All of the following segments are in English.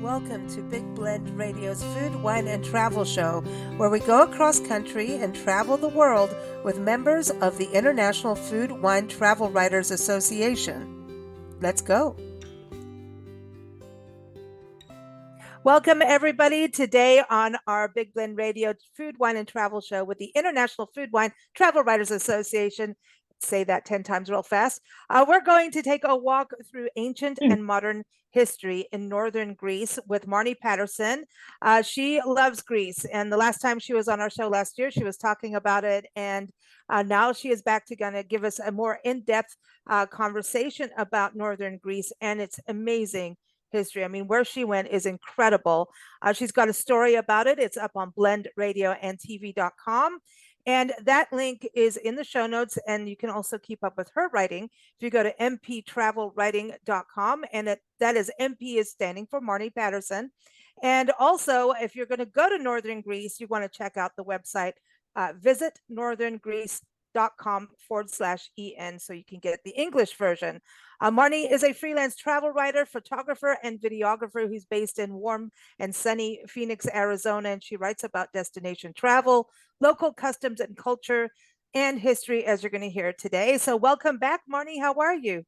welcome to Big Blend Radio's Food, Wine, and Travel Show, where we go across country and travel the world with members of the International Food, Wine, Travel Writers Association. Let's go. Welcome, everybody. Today on our Big Blend Radio Food, Wine, and Travel Show with the International Food, Wine, Travel Writers Association. Say that 10 times real fast. We're going to take a walk through ancient and modern history in northern Greece with Marni Patterson. She loves Greece, and the last time she was on our show last year, she was talking about it, and now she is back to gonna give us a more in-depth conversation about northern Greece, and it's amazing history. I mean, where she went is incredible. She's got a story about it. It's up on blendradioandtv.com. And that link is in the show notes, and you can also keep up with her writing if you go to mptravelwriting.com. And that is MP is standing for Marni Patterson. And also, if you're going to go to Northern Greece, you want to check out the website, visit northerngreece.com/en, so you can get the English version. Marni is a freelance travel writer, photographer, and videographer who's based in warm and sunny Phoenix, Arizona, and she writes about destination travel, local customs and culture, and history, as you're going to hear today. So welcome back, Marni. How are you?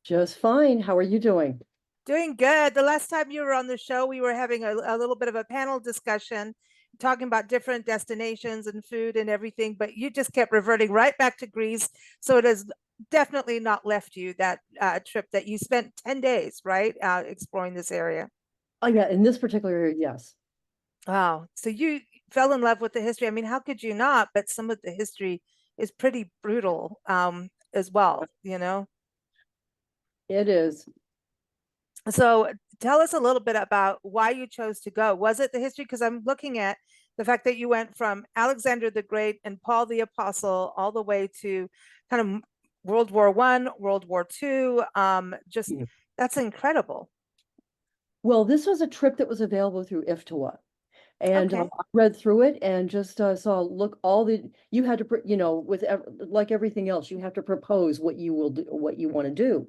Just fine. How are you doing? Doing good. The last time you were on the show, we were having a little bit of a panel discussion talking about different destinations and food and everything, but you just kept reverting right back to Greece. So it has definitely not left you, that trip that you spent 10 days, right? Exploring this area. Oh, yeah, in this particular area, yes. Wow. So you fell in love with the history. I mean, how could you not? But some of the history is pretty brutal as well, you know? It is. So tell us a little bit about why you chose to go. Was it the history? Because I'm looking at the fact that you went from Alexander the Great and Paul the Apostle all the way to kind of World War I, World War II. Just that's incredible. Well, this was a trip that was available through IFTWA. And Okay. I read through it and just saw, look, you had to, with like everything else, you have to propose what you will do, what you want to do.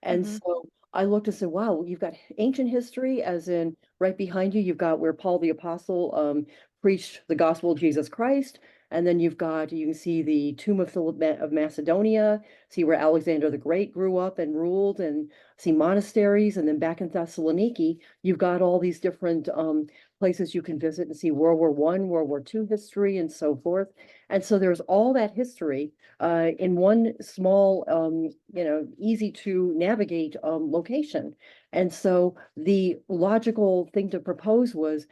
And Hmm. so I looked and said, wow, you've got ancient history, as in right behind you, you've got where Paul the Apostle preached the gospel of Jesus Christ. And then you can see the tomb of Philip of Macedonia, see where Alexander the Great grew up and ruled, and see monasteries. And then back in Thessaloniki, you've got all these different places you can visit and see World War I, World War II history, and so forth. And so there's all that history in one small, easy to navigate location. And so the logical thing to propose was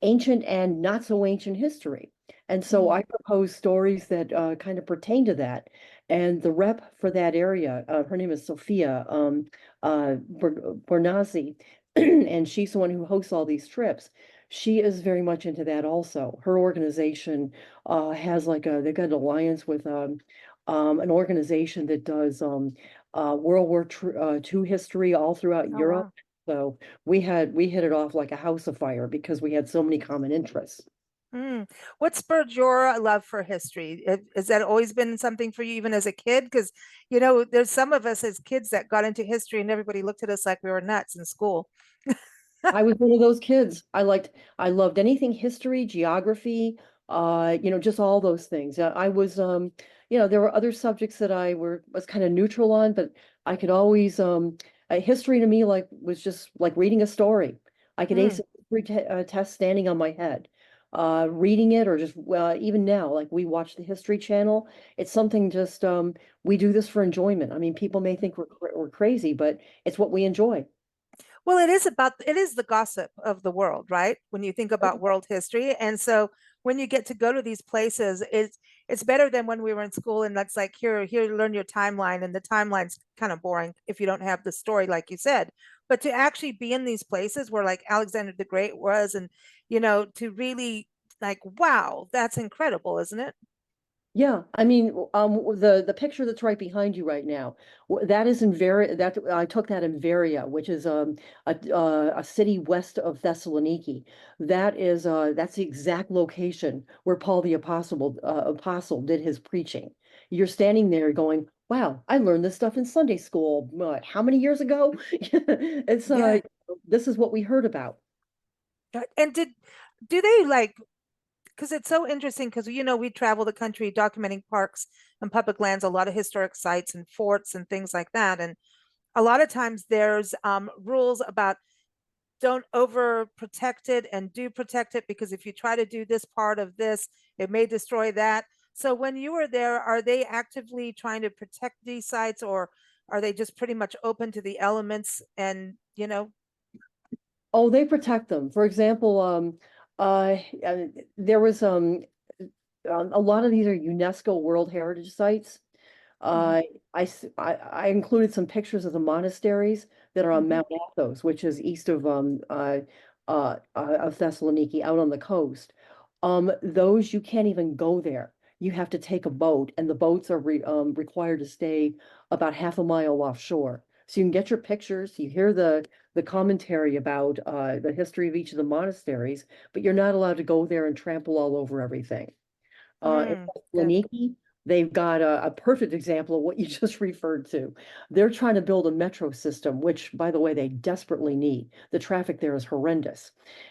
ancient and not so ancient history. And so I proposed stories that kind of pertain to that. And the rep for that area, her name is Sophia Bornazzi, and she's the one who hosts all these trips. She is very much into that also. Her organization has they've got an alliance with an organization that does World War II history all throughout Oh, Europe. wow. So we hit it off like a house of fire because we had so many common interests. Mm. What spurred your love for history? Has that always been something for you, even as a kid? Because, there's some of us as kids that got into history and everybody looked at us like we were nuts in school. I was one of those kids. I loved anything history, geography, just all those things. I was, there were other subjects that was kind of neutral on, but I could always, history to me was just like reading a story. I could ace Mm. a history test standing on my head. Reading it or just even now, like we watch the History Channel. It's something just we do this for enjoyment. I mean, people may think we're crazy, but it's what we enjoy. Well, it is the gossip of the world, right? When you think about world history. And so when you get to go to these places, it's better than when we were in school and that's like here, learn your timeline, and the timeline's kind of boring if you don't have the story, like you said. But to actually be in these places where like Alexander the Great was, and to really like, wow, that's incredible, isn't it? Yeah, I mean, the picture that's right behind you right now, that is in Varia. That I took that in Varia, which is a city west of Thessaloniki. That's the exact location where Paul the Apostle did his preaching. You're standing there going, wow, I learned this stuff in Sunday school. What, how many years ago? It's Yeah. this is what we heard about. And do they like, because it's so interesting because we travel the country documenting parks and public lands, a lot of historic sites and forts and things like that. And a lot of times there's rules about don't over protect it and do protect it, because if you try to do this part of this, it may destroy that. So when you were there, are they actively trying to protect these sites, or are they just pretty much open to the elements and Oh, they protect them. For example, there was a lot of these are UNESCO World Heritage Sites. Mhm, Uh, I included some pictures of the monasteries that are on mhm. Mount Athos, which is east of Thessaloniki, out on the coast. Those you can't even go there. You have to take a boat, and the boats are required to stay about half a mile offshore. So you can get your pictures, you hear the commentary about the history of each of the monasteries, but you're not allowed to go there and trample all over everything. In Good. Thessaloniki, they've got a perfect example of what you just referred to. They're trying to build a metro system, which, by the way, they desperately need. The traffic there is horrendous.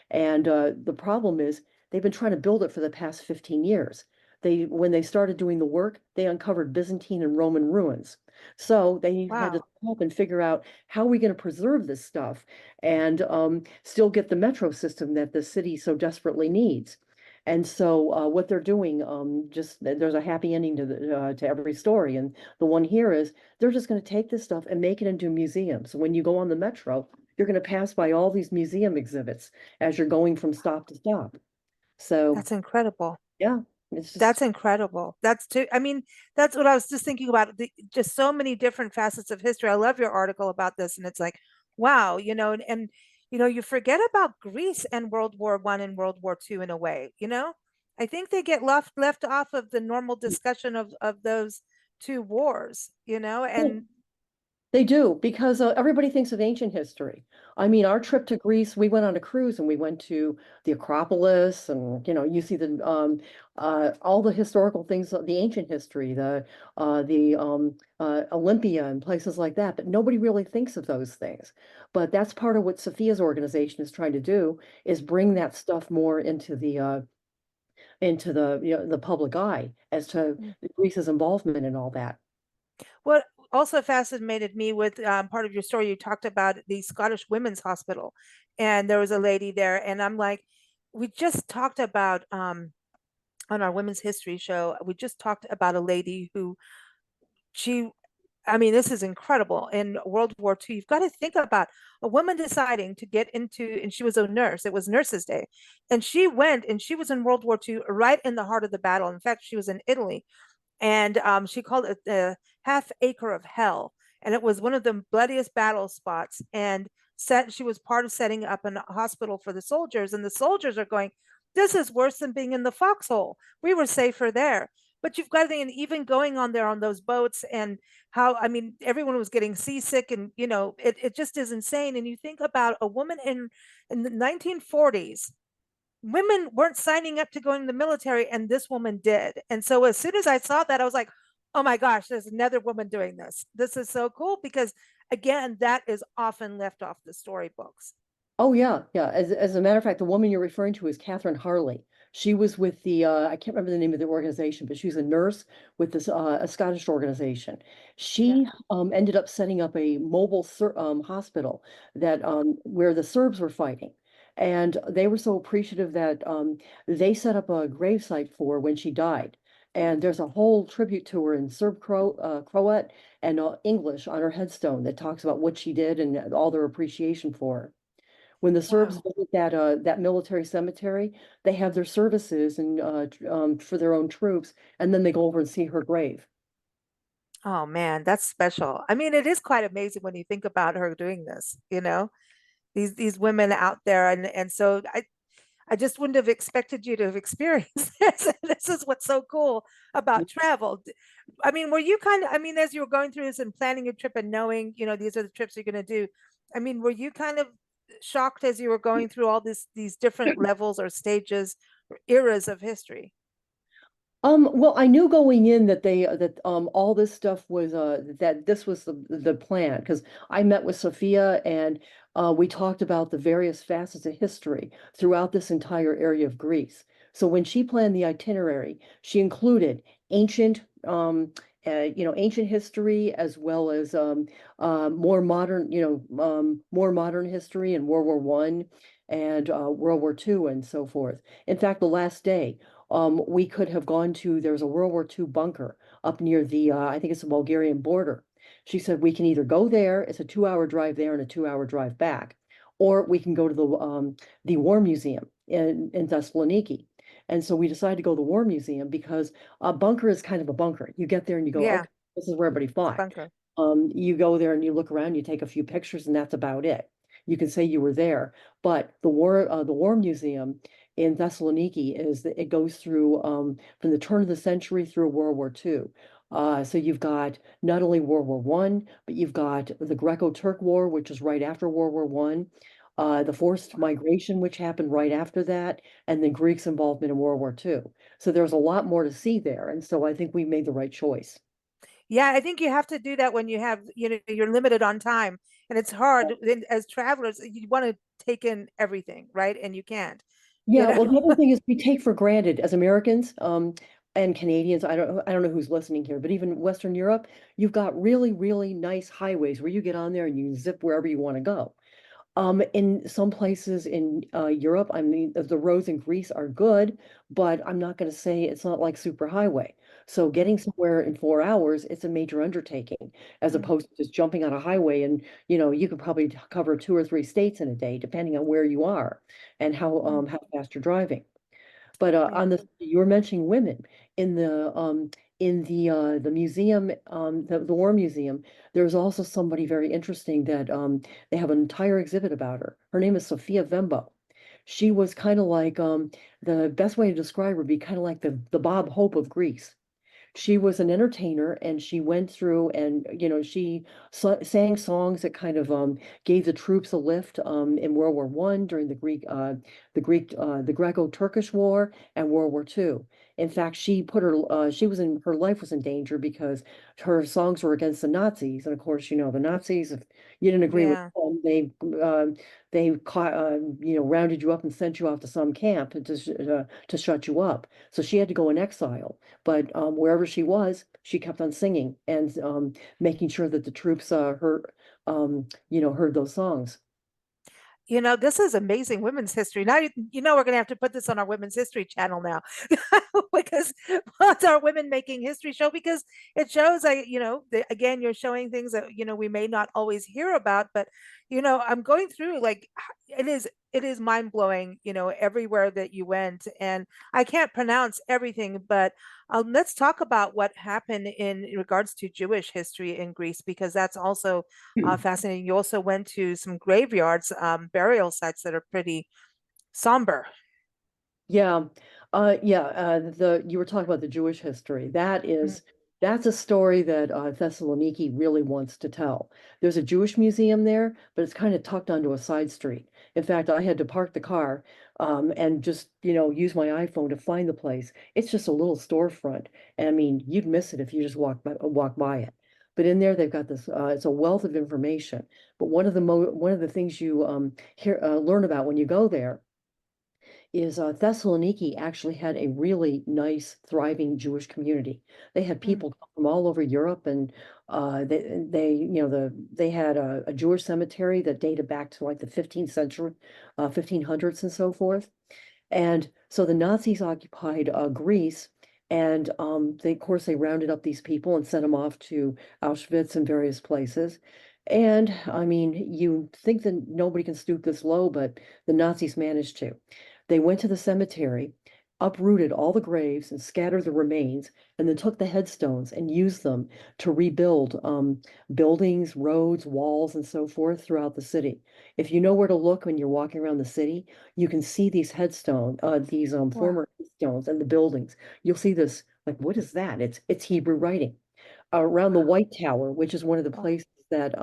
And the problem is they've been trying to build it for the past 15 years. When they started doing the work, they uncovered Byzantine and Roman ruins. So they had to Wow. help and figure out how are we going to preserve this stuff and still get the metro system that the city so desperately needs. And so what they're doing, just there's a happy ending to every story, and the one here is they're just going to take this stuff and make it into museums. So when you go on the metro, you're going to pass by all these museum exhibits as you're going from stop to stop. So That's incredible. yeah, it's That's just incredible. That's too, I mean, that's what I was just thinking about. Just so many different facets of history. I love your article about this. And it's like, wow, and you forget about Greece and World War I and World War II in a way, I think they get left off of the normal discussion of those two wars, yeah. and They do because everybody thinks of ancient history. I mean, our trip to Greece, we went on a cruise and we went to the Acropolis, and you see the all the historical things, the ancient history, the Olympia and places like that. But nobody really thinks of those things. But that's part of what Sophia's organization is trying to do is bring that stuff more into the public eye as to Greece's involvement and all that. what also fascinated me with part of your story, you talked about the Scottish Women's Hospital, and there was a lady there, and I'm like, we just talked about on our women's history show, we just talked about a lady who she, I mean, this is incredible. In World War II, you've got to think about a woman deciding to get into, and she was a nurse. It was Nurses' Day. And she went and she was in World War II, right in the heart of the battle. In fact, she was in Italy, and she called it the half acre of hell, and it was one of the bloodiest battle spots. And she was part of setting up a hospital for the soldiers, and the soldiers are going, this is worse than being in the foxhole, we were safer there. But you've got to think, and even going on there on those boats, and how, I mean, everyone was getting seasick, and it just is insane. And you think about a woman in the 1940s, women weren't signing up to go in the military, and this woman did. And so as soon as I saw that, I was like, oh my gosh, there's another woman doing this. This is so cool, because again, that is often left off the storybooks. Oh yeah, yeah. As a matter of fact, the woman you're referring to is Catherine Harley. She was with the I can't remember the name of the organization, but she's a nurse with this a Scottish organization. Yeah. She ended up setting up a mobile hospital that where the Serbs were fighting, and they were so appreciative that they set up a gravesite for her when she died. And there's a whole tribute to her in Croat, and English on her headstone that talks about what she did and all their appreciation for her. When the Serbs Wow. visit that military cemetery, they have their services and for their own troops, and then they go over and see her grave. Oh man, that's special. I mean, it is quite amazing when you think about her doing this, these women out there. And so I just wouldn't have expected you to have experienced this. This is what's so cool about travel. I mean, were you kind of, I mean, as you were going through this and planning your trip and knowing, these are the trips you're going to do, I mean, were you kind of shocked as you were going through all these different levels or stages or eras of history? Well, I knew going in that that all this stuff was that this was the plan because I met with Sophia and we talked about the various facets of history throughout this entire area of Greece. So when she planned the itinerary, she included ancient ancient history as well as more modern, more modern history in World War One and World War Two and so forth. In fact, the last day we could have gone to, there's a World War II bunker up near I think it's the Bulgarian border. She said we can either go there, it's a 2 hour drive there and a 2 hour drive back, or we can go to the War Museum in Thessaloniki. And so we decided to go to the War Museum because a bunker is kind of a bunker. You get there and you go, Yeah, okay, this is where everybody it's a fought. bunker. You go there and you look around, you take a few pictures, and that's about it. You can say you were there, but the War Museum in Thessaloniki is that it goes through from the turn of the century through World War II. So you've got not only World War One, but you've got the Greco-Turk War, which is right after World War One, the forced migration, which happened right after that, and then Greeks' involvement in World War Two. So there's a lot more to see there, and so I think we made the right choice. Yeah, I think you have to do that when you have, you're limited on time and it's hard then as travelers, you want to take in everything, right? And you can't, you Yeah, know. well, the other thing is we take for granted as Americans, and Canadians, I don't know who's listening here, but even Western Europe, you've got really, really nice highways where you get on there and you zip wherever you want to go. In some places in Europe, I mean, the roads in Greece are good, but I'm not going to say it's not like superhighway. So Mm, getting somewhere in 4 hours, it's a major undertaking, as mm, opposed to just jumping on a highway and, you could probably cover 2 or 3 states in a day, depending on where you are and mm, how fast you're driving. But yeah. on the you were mentioning women in the museum, the War Museum. There's also somebody very interesting that they have an entire exhibit about her. Her name is Sophia Vembo. She was kind of like the best way to describe her would be kind of like the Bob Hope of Greece. She was an entertainer and she went through and she sang songs that kind of gave the troops a lift in World War One during the Greco-Turkish War and World War Two. In fact, her life was in danger because her songs were against the Nazis, and of course, the Nazis. If you didn't agree with Yeah. them, they caught rounded you up and sent you off to some camp to shut you up. So she had to go in exile. But wherever she was, she kept on singing and making sure that the troops heard those songs. This is amazing women's history. Now, we're going to have to put this on our women's history channel now because well, it's our women making history show because it shows, again, you're showing things that, we may not always hear about, but, I'm going through like it is mind blowing, everywhere that you went. And I can't pronounce everything, but let's talk about what happened in regards to Jewish history in Greece, because that's also fascinating. You also went to some graveyards, burial sites that are pretty somber. Yeah, the you were talking about the Jewish history. Mm, That's a story that Thessaloniki really wants to tell. There's a Jewish museum there, but it's kind of tucked onto a side street. In fact, I had to park the car and just use my iPhone to find the place. It's just a little storefront, and I mean you'd miss it if you just walk by it. But in there, they've got this. It's a wealth of information. But one of the things you learn about when you go there is Thessaloniki actually had a really nice, thriving Jewish community. They had mm, people come from all over Europe, and they had a Jewish cemetery that dated back to like the 15th century, 1500s, and so forth. And so the Nazis occupied Greece, and of course, they rounded up these people and sent them off to Auschwitz and various places. And I mean, you think that nobody can stoop this low, but the Nazis managed to. They went to the cemetery, uprooted all the graves and scattered the remains, and then took the headstones and used them to rebuild buildings, roads, walls, and so forth throughout the city. If you know where to look when you're walking around the city, you can see these wow. former headstones and the buildings. You'll see this, like, what is that? It's Hebrew writing. Around the White Tower, which is one of the Oh, places that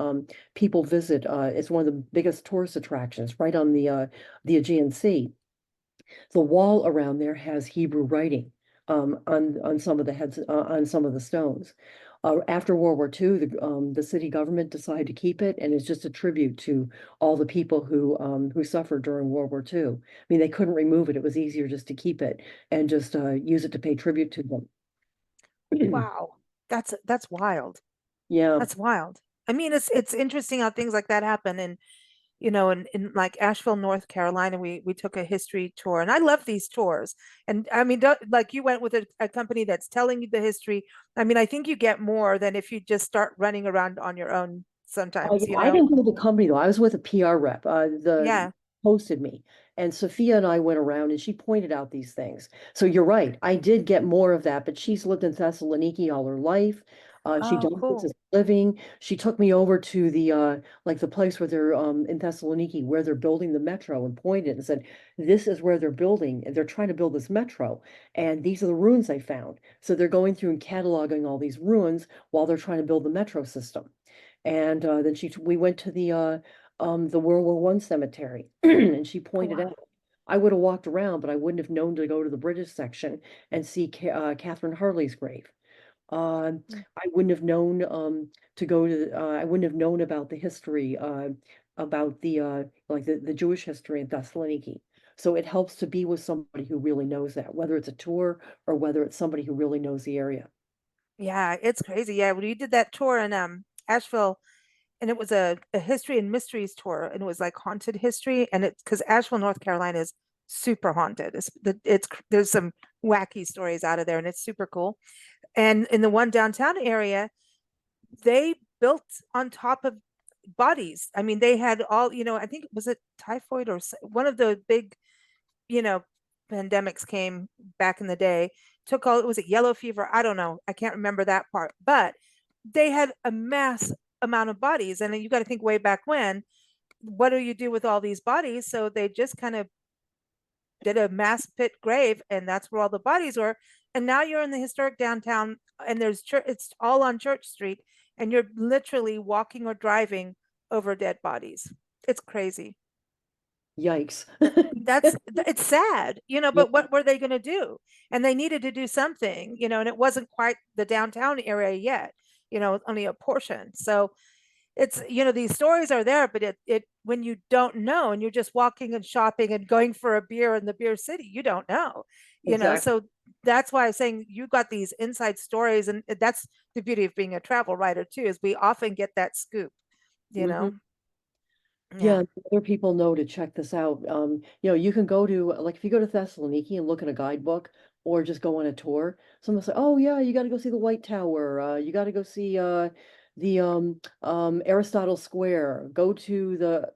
people visit. It's one of the biggest tourist attractions, right on the Aegean Sea. The wall around there has Hebrew writing. on some of the heads on some of the stones. After World War II, the city government decided to keep it, and it's just a tribute to all the people who suffered during World War II. I mean, they couldn't remove it; it was easier just to keep it and just use it to pay tribute to them. Wow. That's wild. Yeah. That's wild. I mean, it's interesting how things like that happen. And in like Asheville, North Carolina, we took a history tour, and I love these tours. And I mean, like you went with a company that's telling you the history. I mean, I think you get more than if you just start running around on your own sometimes, Yeah, I didn't go with the company though. I was with a PR rep. The Yeah. hosted me, and Sophia and I went around, and she pointed out these things. So you're right. I did get more of that, but she's lived in Thessaloniki all her life. She Oh, does this cool. as a living. She took me over to the like the place where they're in Thessaloniki where they're building the metro and pointed and said, "This is where they're building, and they're trying to build this metro, and these are the ruins they found." So they're going through and cataloging all these ruins while they're trying to build the metro system. And then we went to the World War One cemetery, and she Oh, pointed wow. out. I would have walked around, but I wouldn't have known to go to the British section and see Catherine Harley's grave. Mm. I wouldn't have known to go to. I wouldn't have known about the history about like the Jewish history in Thessaloniki. So it helps to be with somebody who really knows that, whether it's a tour or whether it's somebody who really knows the area. Yeah, it's crazy. Yeah, we did that tour in Asheville, and it was a history and mysteries tour, and it was like haunted history, and it's because Asheville, North Carolina is super haunted. It's there's some wacky stories out of there, and it's super cool. And in the one downtown area, they built on top of bodies. I mean, they had all, I think was it typhoid or one of the big, you know, pandemics came back in the day, took all, was it yellow fever? I don't know. I can't remember that part, but they had a mass amount of bodies. And you got to think way back when, what do you do with all these bodies? So they just kind of did a mass pit grave, and that's where all the bodies were. And now you're in the historic downtown, and there's church. It's all on Church Street, and you're literally walking or driving over dead bodies. It's crazy. Yikes. That's it's sad, Yeah, but what were they going to do? And they needed to do something, and it wasn't quite the downtown area yet, only a portion. So it's, these stories are there, but it when you don't know and you're just walking and shopping and going for a beer in the beer city, you don't know, exactly. so that's why I'm saying you got these inside stories, and that's the beauty of being a travel writer too, is we often get that scoop, you Hmm. know. Yeah, Yeah. and other people know to check this out. You can go to like if you go to Thessaloniki and look in a guidebook or just go on a tour, someone say, "Oh yeah, you got to go see the White Tower. You got to go see the Aristotle Square. Go to the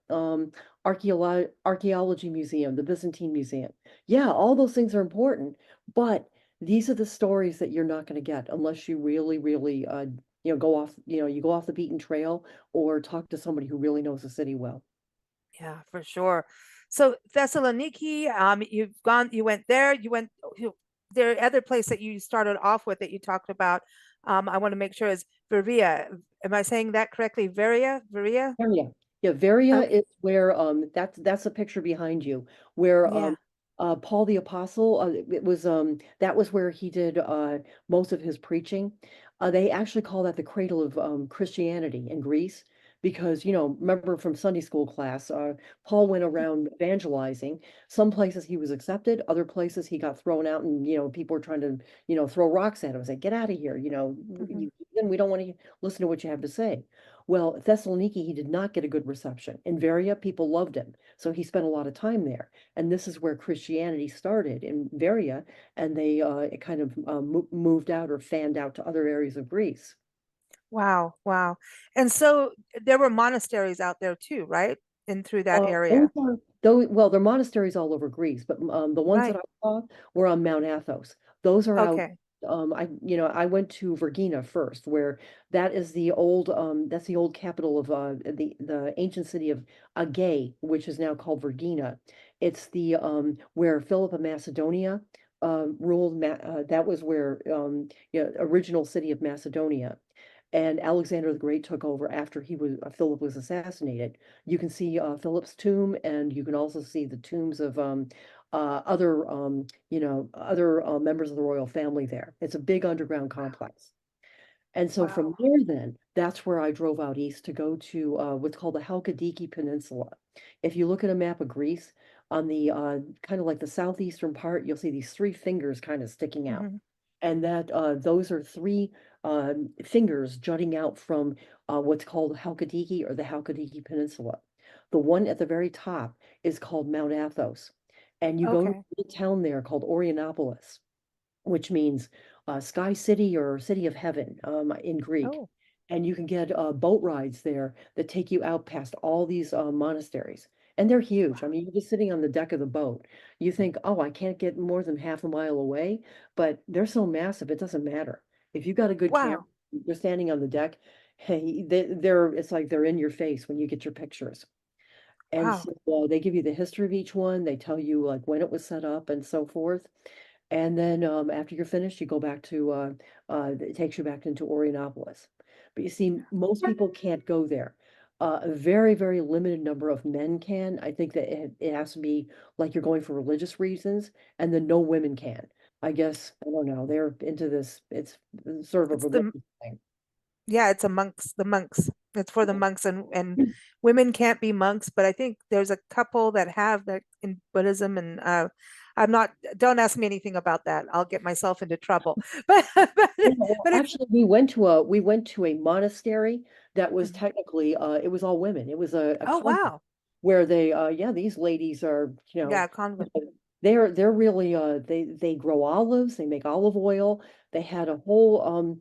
archaeology museum, the Byzantine Museum." Yeah, all those things are important, but these are the stories that you're not going to get unless you really, really go off, you go off the beaten trail or talk to somebody who really knows the city well. Yeah, for sure. So Thessaloniki, you went there, there are other place that you started off with that you talked about. I want to make sure is Veria. Am I saying that correctly? Veria? Varia. Yeah, Varia Okay. is where that's a picture behind you where Yeah. Paul the Apostle it was that was where he did most of his preaching. They actually call that the cradle of Christianity in Greece because remember from Sunday school class Paul went around evangelizing. Some places he was accepted, other places he got thrown out, and people were trying to throw rocks at him and say get out of here, Hmm. then we don't want to listen to what you have to say. Well, Thessaloniki, he did not get a good reception. In Varia, people loved him. So he spent a lot of time there. And this is where Christianity started in Varia, and they it kind of moved out or fanned out to other areas of Greece. Wow, wow. And so there were monasteries out there too, right? In through that Those area. are those, well, there are monasteries all over Greece, but the ones that Right. I saw were on Mount Athos. Those are out. Okay. I went to Vergina first, where that is that's the old capital of the ancient city of Agae, which is now called Vergina. It's the where Philip of Macedonia ruled. That was where original city of Macedonia. And Alexander the Great took over after Philip was assassinated. You can see Philip's tomb, and you can also see the tombs of other other members of the royal family there. It's a big underground complex. And so from Wow. there, then, that's where I drove out east to go to what's called the Halkidiki Peninsula. If you look at a map of Greece, on the kind of like the southeastern part, you'll see these three fingers kind of sticking out. Mhm. And that those are three fingers jutting out from what's called Halkidiki or the Halkidiki Peninsula. The one at the very top is called Mount Athos. And you go to Okay. a town there called Orionopolis, which means Sky City or City of Heaven in Greek. Oh, And you can get boat rides there that take you out past all these monasteries. And they're huge. I mean, you're just sitting on the deck of the boat. You think, oh, I can't get more than half a mile away, but they're so massive, it doesn't matter. If you got a good camera, wow. you're standing on the deck, hey, they're it's like they're in your face when you get your pictures. And Wow. so they give you the history of each one. They tell you like when it was set up and so forth. And then after you're finished, you go back to it takes you back into Orionopolis. But you see, most people can't go there. A very, very limited number of men can. I think that it has to be like you're going for religious reasons, and then no women can. I guess, I don't know, they're into this, it's sort of a It's the religious thing. Yeah, it's the monks. It's for the monks, and women can't be monks, but I think there's a couple that have that in Buddhism, and I'm not, don't ask me anything about that. I'll get myself into trouble. Yeah, well, But it's actually, we went to a monastery that was Mhm. technically it was all women. It was a Oh convent wow. where they yeah, these ladies are, Yeah, convent. they're really they grow olives, they make olive oil. They had a whole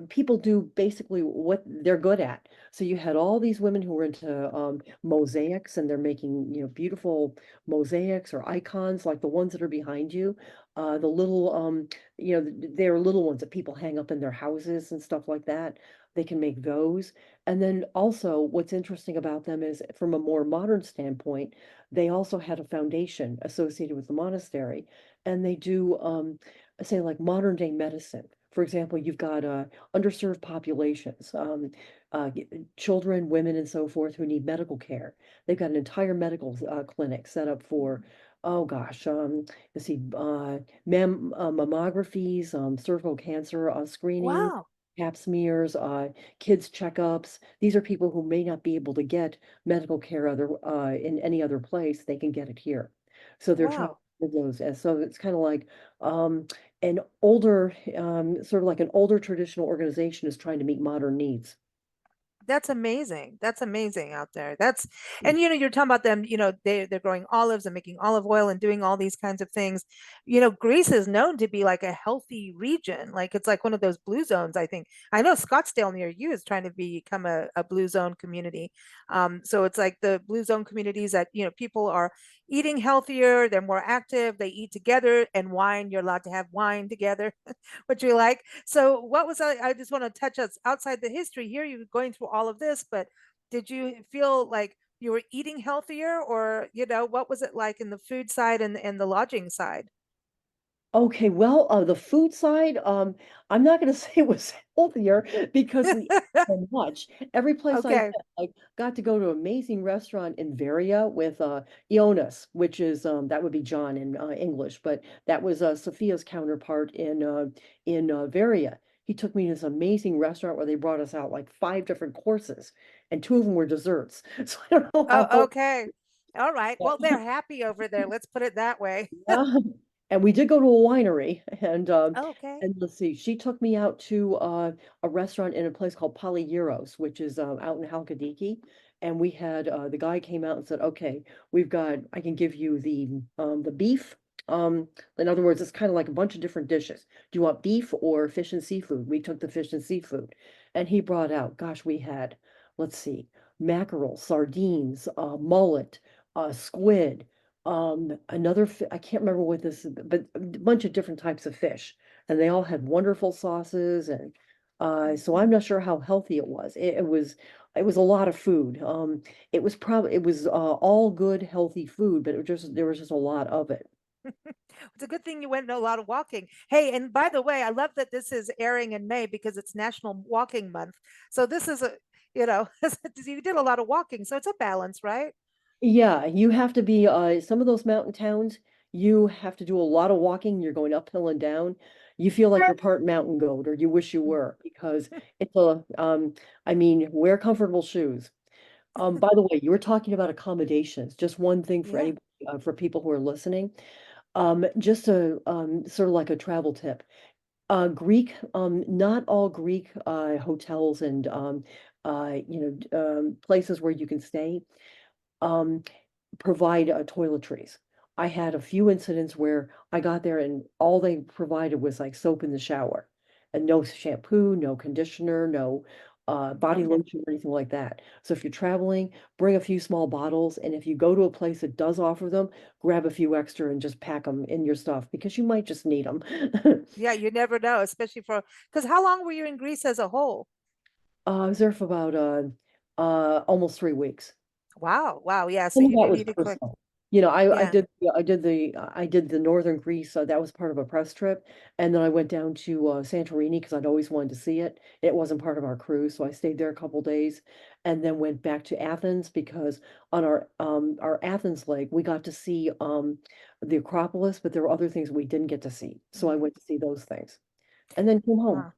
people do basically what they're good at. So you had all these women who were into mosaics, and they're making, beautiful mosaics or icons like the ones that are behind you. The little they're little ones that people hang up in their houses and stuff like that. They can make those. And then also, what's interesting about them is from a more modern standpoint, they also had a foundation associated with the monastery, and they do, say, like modern day medicine. For example, you've got underserved populations, children, women, and so forth who need medical care. They've got an entire medical clinic set up for, oh gosh, let's see, mammographies, cervical cancer screening, Wow. pap smears, kids checkups. These are people who may not be able to get medical care in any other place. They can get it here. So they're trying to Wow. give those. And so it's kind of like an older, sort of like an older traditional organization is trying to meet modern needs. That's amazing. That's amazing out there. And you're talking about them, they're growing olives and making olive oil and doing all these kinds of things. Greece is known to be like a healthy region. Like it's like one of those blue zones, I think. I know Scottsdale near you is trying to become a blue zone community. So it's like the blue zone communities that, people are eating healthier, they're more active, they eat together, and wine, you're allowed to have wine together, which we like. So what was I just want to touch us outside the history here. You were going through all of this, but did you feel like you were eating healthier, or, what was it like in the food side and the lodging side? Okay, well, the food side, I'm not going to say it was healthier because we ate so much. Every place I Okay. went, I got to go to an amazing restaurant in Veria with Ionas, which is that would be John in English, but that was Sophia's counterpart in Veria. He took me to this amazing restaurant where they brought us out like five different courses, and two of them were desserts. So I don't know how Oh, healthy. okay. All right. Well, they're happy over there. Let's put it that way. Yeah. And we did go to a winery, Okay. and let's see, she took me out to a restaurant in a place called Polyeuros, which is out in Halkidiki. And we had the guy came out and said, "Okay, I can give you the beef. In other words, it's kind of like a bunch of different dishes. Do you want beef or fish and seafood?" We took the fish and seafood, and he brought out, gosh, we had, let's see, mackerel, sardines, mullet, squid, I can't remember what this is, but a bunch of different types of fish, and they all had wonderful sauces. And so I'm not sure how healthy it was. It was a lot of food. It was all good, healthy food, but there was just a lot of it. It's a good thing you went a lot of walking. Hey, and by the way, I love that this is airing in May because it's National Walking Month. So this is you did a lot of walking. So it's a balance, right? Yeah, you have to be some of those mountain towns, you have to do a lot of walking. You're going uphill and down. You feel like you're part mountain goat, or you wish you were, because it's a I mean, wear comfortable shoes. By the way, you were talking about accommodations. Just one thing for Yeah. any for people who are listening. Just a sort of like a travel tip. Not all Greek hotels and places where you can stay. Um, provide toiletries. I had a few incidents where I got there and all they provided was like soap in the shower and no shampoo, no conditioner, no body Oh, lotion or anything like that. So if you're traveling, bring a few small bottles. And if you go to a place that does offer them, grab a few extra and just pack them in your stuff because you might just need them. yeah, you never know, especially for because how long were you in Greece as a whole? I was there for about almost 3 weeks. Wow, wow, yeah. So Some of you that do was need to click. personal. You know, Yeah. I did the northern Greece. That was part of a press trip, and then I went down to Santorini because I'd always wanted to see it. It wasn't part of our cruise, so I stayed there a couple days, and then went back to Athens because on our Athens leg we got to see the Acropolis, but there were other things we didn't get to see. So I Mm, went to see those things, and then came home. wow.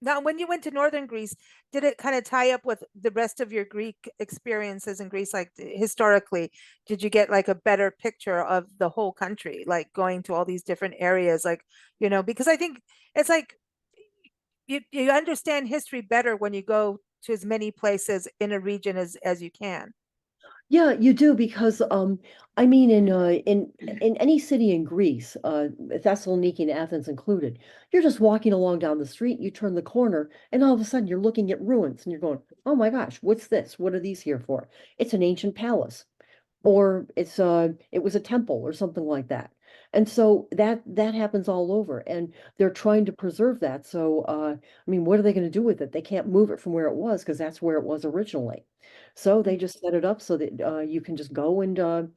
Now, when you went to northern Greece, did it kind of tie up with the rest of your Greek experiences in Greece? Like historically, did you get like a better picture of the whole country, like going to all these different areas? Like, because I think it's like you understand history better when you go to as many places in a region as you can. Yeah, you do because I mean in any city in Greece, Thessaloniki and Athens included, you're just walking along down the street, you turn the corner, and all of a sudden you're looking at ruins and you're going, "Oh my gosh, what's this? What are these here for?" It's an ancient palace or it was a temple or something like that. And so that happens all over and they're trying to preserve that. So I mean, what are they going to do with it? They can't move it from where it was because that's where it was originally. So they Mm. just set it up so that you can just go and you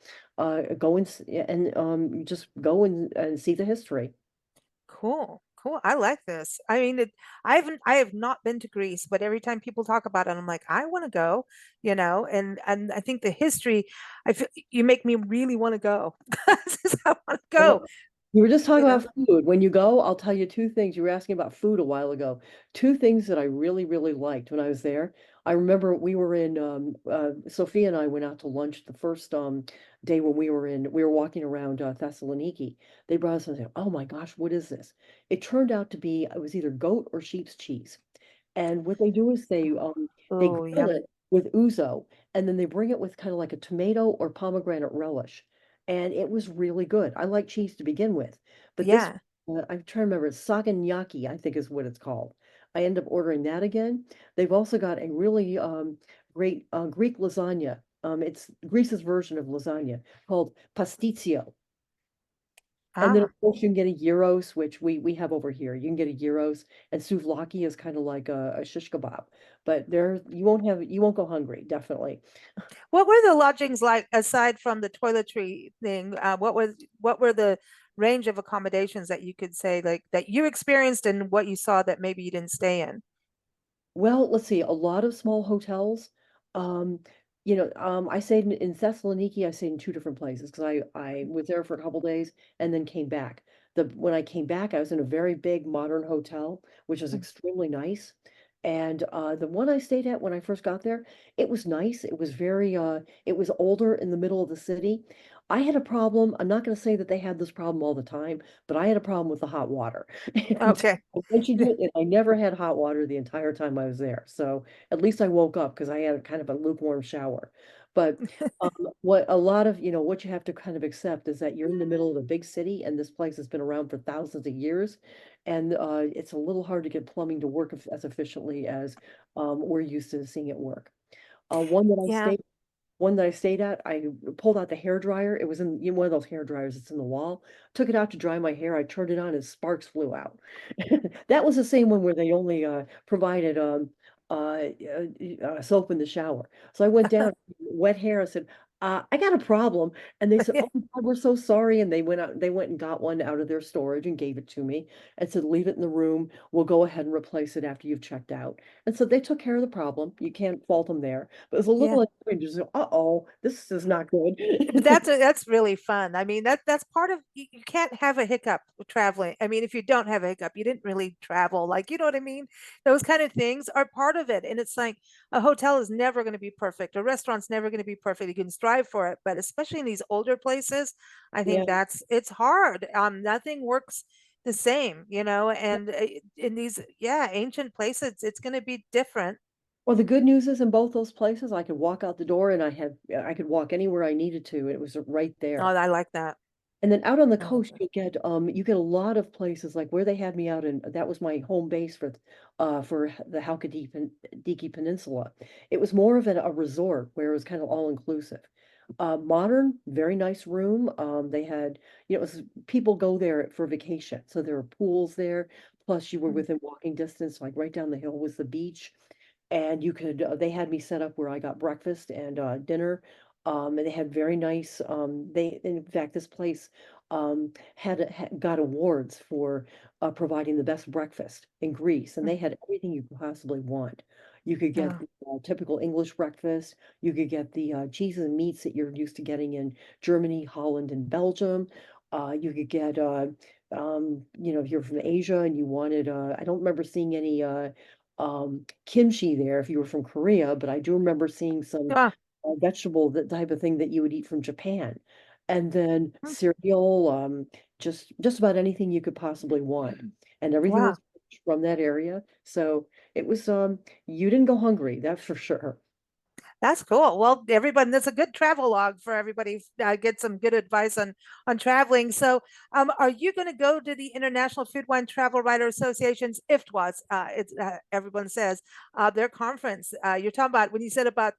just go and see the history. Cool, cool. I like this. I mean, I have not been to Greece, but every time people talk about it, I'm like, I want to go, and I think the history, I feel you make me really want to go. I want to Well, go, you were just talking you know. about food. When you go, I'll tell you two things. You were asking about food a while ago. Two things that I really, really liked when I was there. I remember we were in Sophia and I went out to lunch the first day when we were walking around Thessaloniki. They brought us and said, "Oh my gosh, what is this?" It turned out to be it was either goat or sheep's cheese. And what they do is they Oh, grill yum. it with ouzo, and then they bring it with kind of like a tomato or pomegranate relish. And it was really good. I like cheese to begin with, but this Yeah. I'm trying to remember, it's saganaki, I think is what it's called. I end up ordering that again. They've also got a really great Greek lasagna. It's Greece's version of lasagna called pastitsio. And then of Ah. course you can get a gyros, which we have over here. You can get a gyros, and souvlaki is kind of like a shish kebab. But there you won't go hungry, definitely. What were the lodgings like aside from the toiletry thing? What were the range of accommodations that you could say like that you experienced and what you saw that maybe you didn't stay in? Well, let's see, a lot of small hotels. Um, I stayed in Thessaloniki, I stayed in two different places because I was there for a couple days and then came back. When I came back, I was in a very big modern hotel, which is extremely nice. And the one I stayed at when I first got there, it was nice. It was older in the middle of the city. I had a problem. I'm not going to say that they had this problem all the time, but I had a problem with the hot water. And Okay. I mentioned it, and I never had hot water the entire time I was there. So at least I woke up because I had kind of a lukewarm shower. But what a lot of, what you have to kind of accept is that you're in the middle of a big city, and this place has been around for thousands of years, and it's a little hard to get plumbing to work as efficiently as we're used to seeing it work. Uh, one that I Yeah. stayed one that I stayed at, I pulled out the hair dryer. It was in one of those hair dryers that's in the wall. Took it out to dry my hair. I turned it on and sparks flew out. That was the same one where they only provided soap in the shower. So I went down, wet hair. I said, I got a problem. And they said, oh, God, we're so sorry. And they went and got one out of their storage and gave it to me and said, leave it in the room. We'll go ahead and replace it after you've checked out. And so they took care of the problem. You can't fault them there. But it was a Yeah. little annoying, just, uh-oh, this is not good. That's really fun. I mean, that's part of you can't have a hiccup with traveling. I mean, if you don't have a hiccup, you didn't really travel. Like, you know what I mean? Those kind of things are part of it. And it's like a hotel is never going to be perfect. A restaurant's never going to be perfect. You can strive for it, but especially in these older places, I Yeah. think it's hard. Nothing works the same, and in these, yeah, ancient places, it's going to be different. Well, the good news is in both those places, I could walk out the door and I could walk anywhere I needed to. It was right Oh, there. I like that. And then out on the I like coast, that. you get a lot of places like where they had me out in that was my home base for the Halkidiki Peninsula. It was more of a resort where it was kind of all inclusive. Modern, very nice room. They had, it was people go there for vacation. So there were pools there. Plus you were Mm. within walking distance, like right down the hill was the beach. And you could they had me set up where I got breakfast and dinner. And they had very nice they in fact this place got awards for providing the best breakfast in Greece, and Mm. they had everything you could possibly want. You could get Oh, the typical English breakfast. You could get the cheeses and meats that you're used to getting in Germany, Holland, and Belgium. You could get if you're from Asia and you wanted I don't remember seeing any kimchi there if you were from Korea, but I do remember seeing some ah, vegetable, that type of thing that you would eat from Japan. And then mm, cereal, just about anything you could possibly want. And everything wow. was from that area. So it was you didn't go hungry, that's for sure. That's cool. Well, everybody, that's a good travel log for everybody. Get some good advice on traveling. So, are you going to go to the International Food Wine Travel Writer Association's IFTWAS? It's everyone says their conference. You're talking about when you said about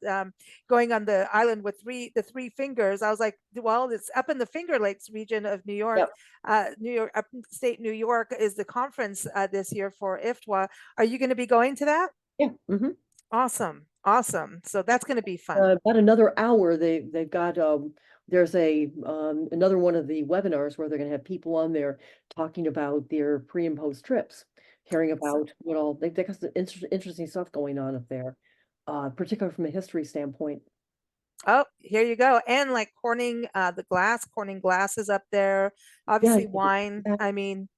going on the island with the three fingers. I was like, well, it's up in the Finger Lakes region of New York. Yep. New York, upstate New York is the conference this year for IFTWA. Are you going to be going to that? Yeah. Hmm. Awesome. Awesome. So that's going to be fun. About another hour, they've got there's a another one of the webinars where they're going to have people on there talking about their pre and post trips, hearing So, about what all they got some interesting stuff going on up there, particularly from a history standpoint. oh, here you go. And like Corning glass is up there. Yeah, Obviously wine. yeah, I mean,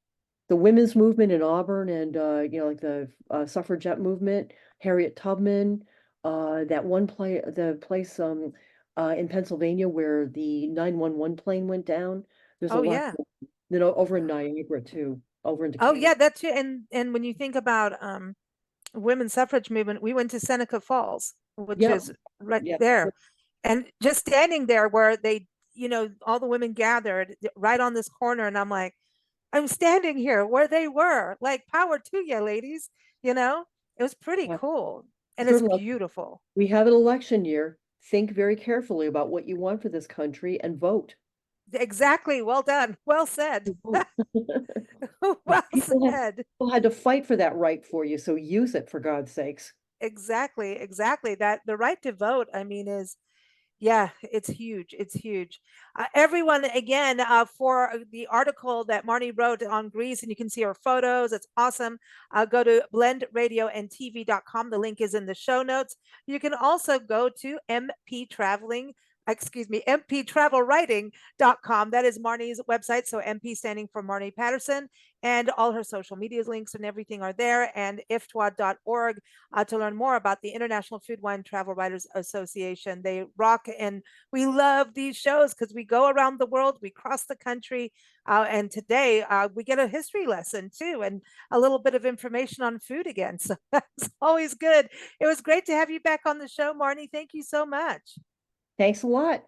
the women's movement in Auburn and like the suffragette movement, Harriet Tubman, the place in Pennsylvania where the 911 plane went down. There's a oh lot, yeah. over in Niagara too, over in Oh Decatur. yeah, that's it. And when you think about women's suffrage movement, we went to Seneca Falls, which Yep, is right yeah, there. And just standing there where they, all the women gathered right on this corner, and I'm like, I'm standing here where they were. Like, power to you, ladies. You know, it was pretty yeah. cool. And Sort it's of like beautiful. we have an election year. Think very carefully about what you want for this country and vote. Exactly. Well done. Well said. Vote. Well People have said. people had to fight for that right for you, so use it for God's sakes. Exactly. Exactly. That the right to vote, I mean, is yeah, it's huge. It's huge. Everyone, again, for the article that Marnie wrote on Greece, and you can see her photos. It's awesome. Go to blendradioandtv.com. The link is in the show notes. You can also go to mptravelwriting.com. That is Marnie's website. So MP standing for Marnie Patterson, and all her social media links and everything are there, and iftwa.org to learn more about the International Food Wine Travel Writers Association. They rock, and we love these shows because we go around the world, we cross the country, and today we get a history lesson too, and a little bit of information on food again. So that's always good. It was great to have you back on the show, Marnie. Thank you so much. Thanks a lot.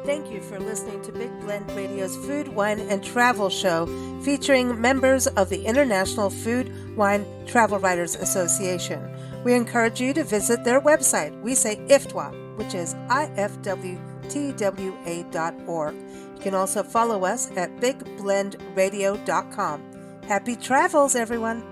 Thank you for listening to Big Blend Radio's Food, Wine, and Travel Show, featuring members of the International Food, Wine, Travel Writers Association. We encourage you to visit their website. We say IFTWA, which is ifwtwa.org. You can also follow us at bigblendradio.com. Happy travels, everyone.